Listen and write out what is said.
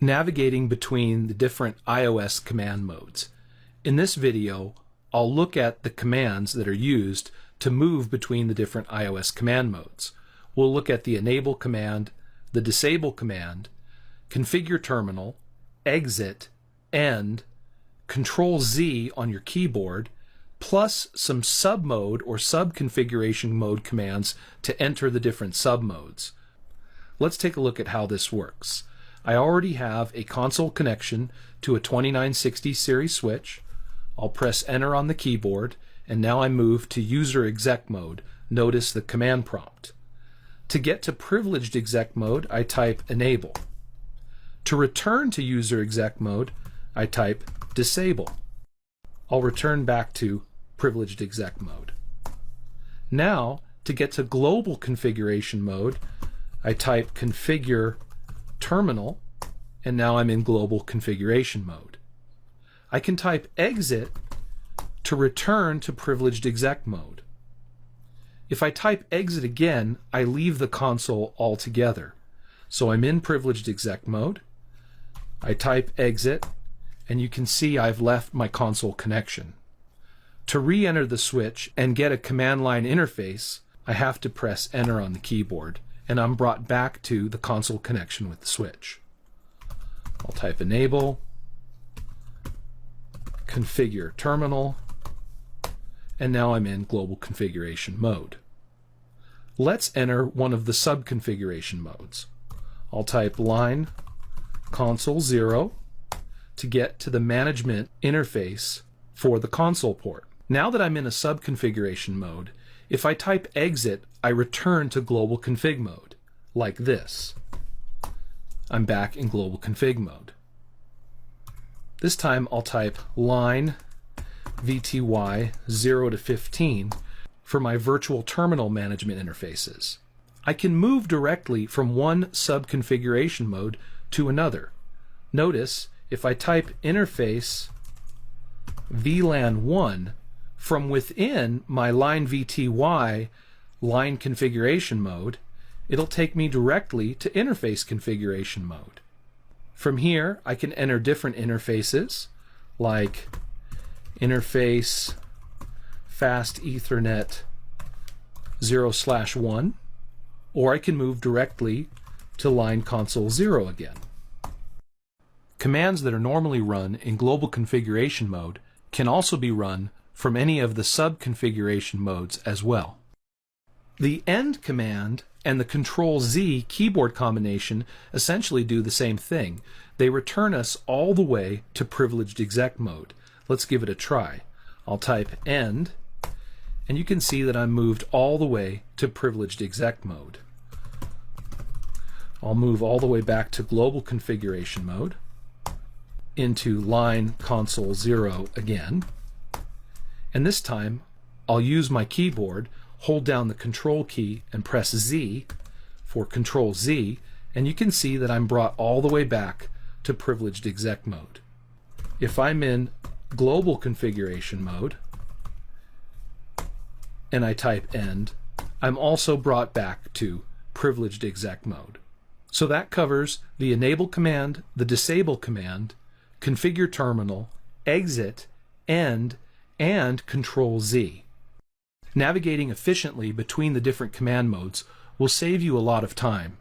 Navigating between the different iOS command modes. In this video, I'll look at the commands that are used to move between the different iOS command modes. We'll look at the enable command, the disable command, configure terminal, exit, end, Control-Z on your keyboard, plus some sub-mode or sub-configuration mode commands to enter the different sub-modes. Let's take a look at how this works. I already have a console connection to a 2960 series switch. I'll press enter on the keyboard, and now I move to user exec mode. Notice the command prompt. To get to privileged exec mode, I type enable. To return to user exec mode, I type disable. I'll return back to privileged exec mode. Now, to get to global configuration mode, I type configure terminal, and now I'm in global configuration mode. I can type exit to return to privileged exec mode. If I type exit again, I leave the console altogether. So I'm in privileged exec mode. I type exit, and you can see I've left my console connection. To re-enter the switch and get a command line interface, I have to press enter on the keyboard, and I'm brought back to the console connection with the switch. I'll type enable, configure terminal, and now I'm in global configuration mode. Let's enter one of the sub-configuration modes. I'll type line console 0 to get to the management interface for the console port. Now that I'm in a sub-configuration mode, if I type exit, I return to global config mode, like this. I'm back in global config mode. This time I'll type line VTY 0 to 15 for my virtual terminal management interfaces. I can move directly from one sub-configuration mode to another. Notice if I type interface VLAN 1 from within my line VTY line configuration mode, it'll take me directly to interface configuration mode. From here, I can enter different interfaces like interface fast Ethernet 0/1, or I can move directly to line console 0 again. Commands that are normally run in global configuration mode can also be run from any of the sub-configuration modes as well. The end command and the Control-Z keyboard combination essentially do the same thing. They return us all the way to privileged exec mode. Let's give it a try. I'll type end, and you can see that I'm moved all the way to privileged exec mode. I'll move all the way back to global configuration mode, into line console 0 again, and this time I'll use my keyboard, hold down the control key and press Z for Control-Z, and you can see that I'm brought all the way back to privileged exec mode. If I'm in global configuration mode and I type end, I'm also brought back to privileged exec mode. So that covers the enable command, the disable command, configure terminal, exit, end, and Control-Z. Navigating efficiently between the different command modes will save you a lot of time.